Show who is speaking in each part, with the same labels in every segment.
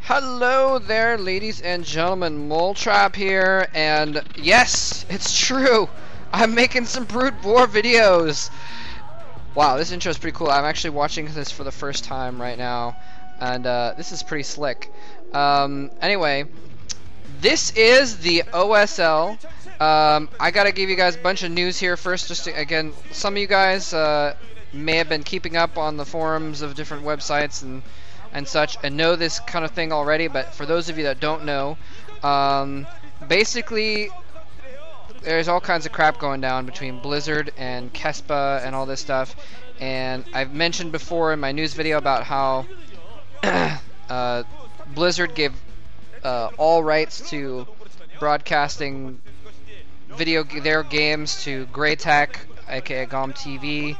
Speaker 1: Hello there, ladies and gentlemen. Moletrap here, and yes, it's true. I'm making some Brood War videos. Wow, this intro is pretty cool. I'm actually watching this for the first time right now, and this is pretty slick. Anyway, this is the OSL. I gotta give you guys a bunch of news here first. Just to, again, some of you guys may have been keeping up on the forums of different websites and such, and know this kind of thing already, but for those of you that don't know, basically there's all kinds of crap going down between Blizzard and Kespa and all this stuff, and I've mentioned before in my news video about how Blizzard gave all rights to broadcasting their games to Greytech, aka GOM TV,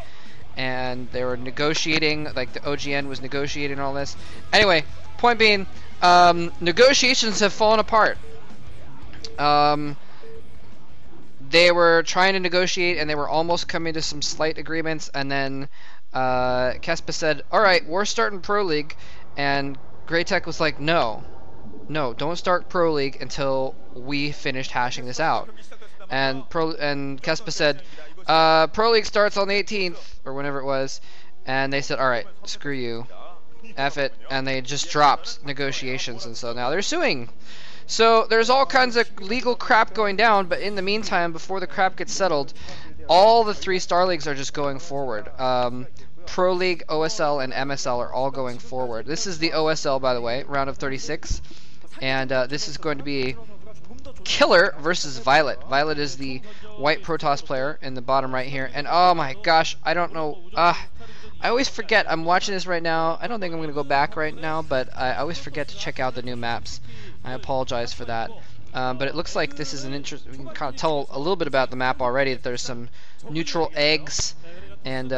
Speaker 1: and they were negotiating, like the OGN was negotiating all this. Anyway, point being, negotiations have fallen apart. They were trying to negotiate, and they were almost coming to some slight agreements, and then Kespa said, alright, we're starting Pro League, and Greytech was like, no, don't start Pro League until we finished hashing this out. And Kespa said, Pro League starts on the 18th, or whenever it was, and they said, alright, screw you, F it, and they just dropped negotiations, and so now they're suing. So there's all kinds of legal crap going down, but in the meantime, before the crap gets settled, all the three Star Leagues are just going forward. Pro League, OSL, and MSL are all going forward. This is the OSL, by the way, round of 36, and this is going to be Killer versus Violet. Violet is the white Protoss player in the bottom right here, and oh my gosh, I don't know, I always forget, I'm watching this right now, I don't think I'm going to go back right now, but I always forget to check out the new maps. I apologize for that. But it looks like this is an interesting, we can kind of tell a little bit about the map already, that there's some neutral eggs, and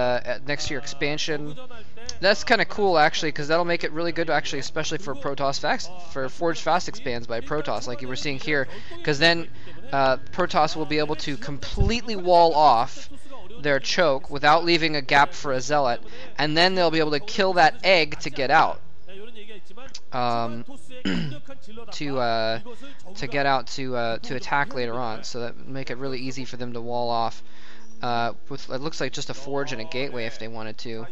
Speaker 1: next to your expansion. That's kind of cool, actually, because that'll make it really good, actually, especially for for Forged Fast expands by Protoss, like you were seeing here, because then Protoss will be able to completely wall off their choke without leaving a gap for a zealot, and then they'll be able to kill that egg to get out. To get out to attack later on, so that would make it really easy for them to wall off. With it looks like just a forge and a gateway if they wanted to.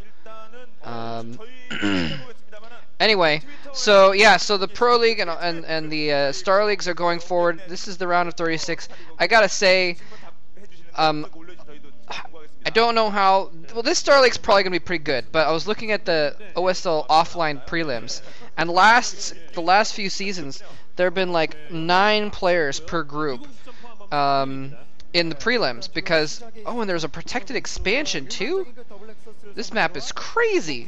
Speaker 1: Anyway, so yeah, so the Pro League and the Star Leagues are going forward. This is the round of 36. I gotta say, I don't know how. Well, this Star League's probably gonna be pretty good, but I was looking at the OSL offline prelims, and the last few seasons there have been like 9 players per group in the prelims, because and there's a protected expansion too. This map is crazy.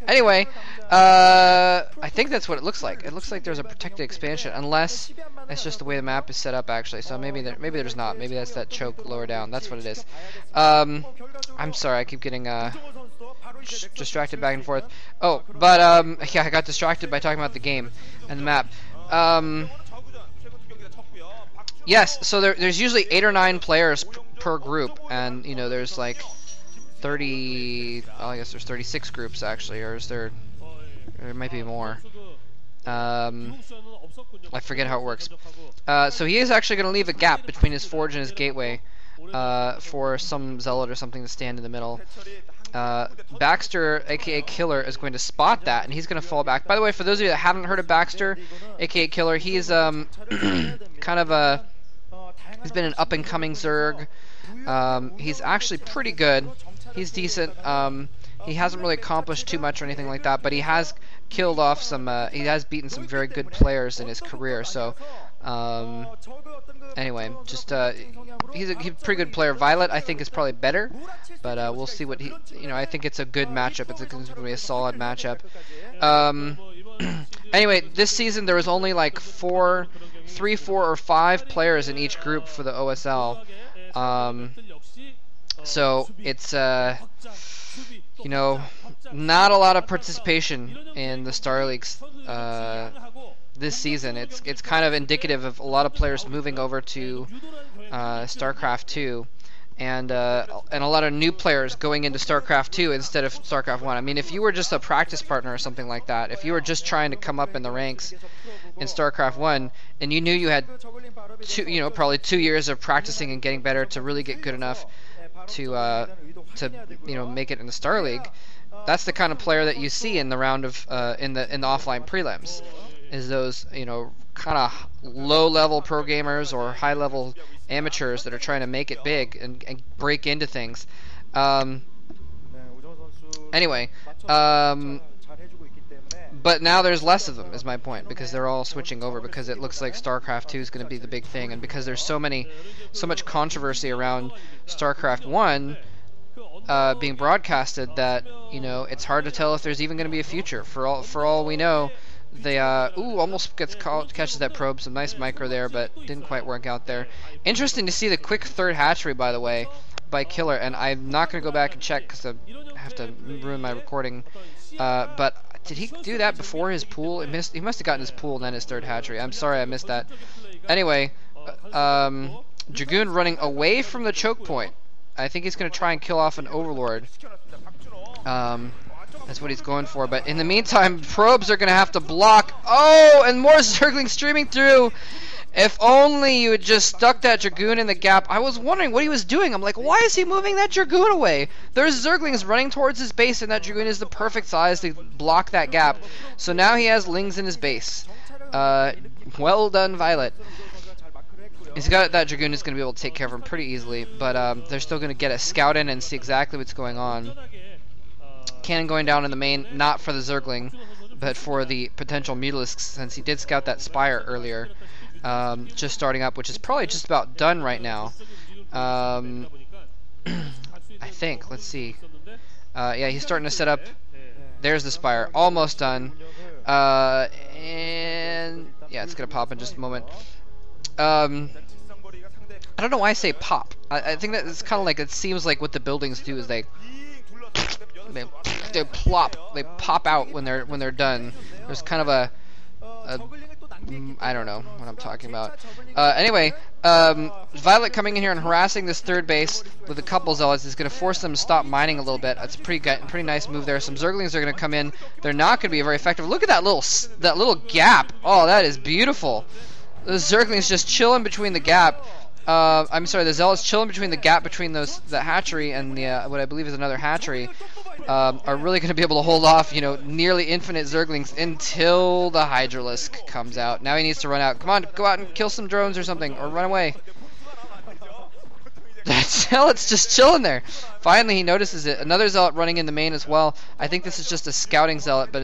Speaker 1: Anyway, I think that's what it looks like. It looks like there's a protected expansion, unless it's just the way the map is set up, actually. So maybe there's not. Maybe that's that choke lower down. That's what it is. I'm sorry, I keep getting distracted back and forth. Oh, but yeah, I got distracted by talking about the game and the map. Yes, so there's usually 8 or 9 players per group, and you know there's like 30. Oh, I guess there's 36 groups actually, or is there? There might be more. I forget how it works. So he is actually going to leave a gap between his forge and his gateway for some zealot or something to stand in the middle. Baxter, aka Killer, is going to spot that, and he's going to fall back. By the way, for those of you that haven't heard of Baxter, aka Killer, he's kind of he's been an up-and-coming Zerg. He's actually pretty good. He's decent. He hasn't really accomplished too much or anything like that, but he has killed off some. He has beaten some very good players in his career. So, anyway, just he's a pretty good player. Violet, I think, is probably better, but we'll see what he. I think it's a good matchup. It's going to be a solid matchup. Anyway, this season there was only like 3, 4, or 5 players in each group for the OSL. So it's not a lot of participation in the Star Leagues this season. It's kind of indicative of a lot of players moving over to StarCraft 2, and a lot of new players going into StarCraft 2 instead of StarCraft 1. I mean, if you were just a practice partner or something like that, if you were just trying to come up in the ranks in StarCraft 1, and you knew you had probably 2 years of practicing and getting better to really get good enough to make it in the Star League, that's the kind of player that you see in the round of in the offline prelims, is those kind of low-level pro gamers or high-level amateurs that are trying to make it big and break into things. Anyway, but now there's less of them, is my point, because they're all switching over, because it looks like StarCraft 2 is going to be the big thing, and because there's so much controversy around StarCraft 1 being broadcasted that it's hard to tell if there's even going to be a future. For all we know, they almost catches that probe. Some nice micro there, but didn't quite work out there. Interesting to see the quick third hatchery, by the way, by Killer, and I'm not going to go back and check because I have to ruin my recording. But did he do that before his pool? He must have gotten his pool and then his third hatchery. I'm sorry I missed that. Anyway, Dragoon running away from the choke point. I think he's going to try and kill off an Overlord. That's what he's going for. But in the meantime, probes are going to have to block. Oh, and more Zerglings streaming through. If only you had just stuck that Dragoon in the gap. I was wondering what he was doing. I'm like, why is he moving that Dragoon away? There's Zerglings running towards his base, and that Dragoon is the perfect size to block that gap. So now he has Lings in his base. Well done, Violet. He's got that Dragoon is going to be able to take care of him pretty easily, but they're still going to get a scout in and see exactly what's going on. Cannon going down in the main, not for the Zergling, but for the potential Mutalisks, since he did scout that Spire earlier. Just starting up, which is probably just about done right now. I think. Let's see. Yeah, he's starting to set up. There's the Spire. Almost done. And yeah, it's going to pop in just a moment. I don't know why I say pop. I think that it's kind of like, it seems like what the buildings do is they plop, they pop out when they're done. There's kind of a I don't know what I'm talking about. Anyway, Violet coming in here and harassing this third base with a couple Zealots is going to force them to stop mining a little bit. That's a pretty nice move there. Some Zerglings are going to come in. They're not going to be very effective. Look at that little gap. Oh, that is beautiful. The Zerglings just chilling between the gap. I'm sorry, the Zealots chilling between the gap between the hatchery and the what I believe is another hatchery. Are really going to be able to hold off, nearly infinite Zerglings until the Hydralisk comes out. Now he needs to run out. Come on, go out and kill some drones or something, or run away. That Zealot's just chilling there. Finally, he notices it. Another Zealot running in the main as well. I think this is just a scouting Zealot, but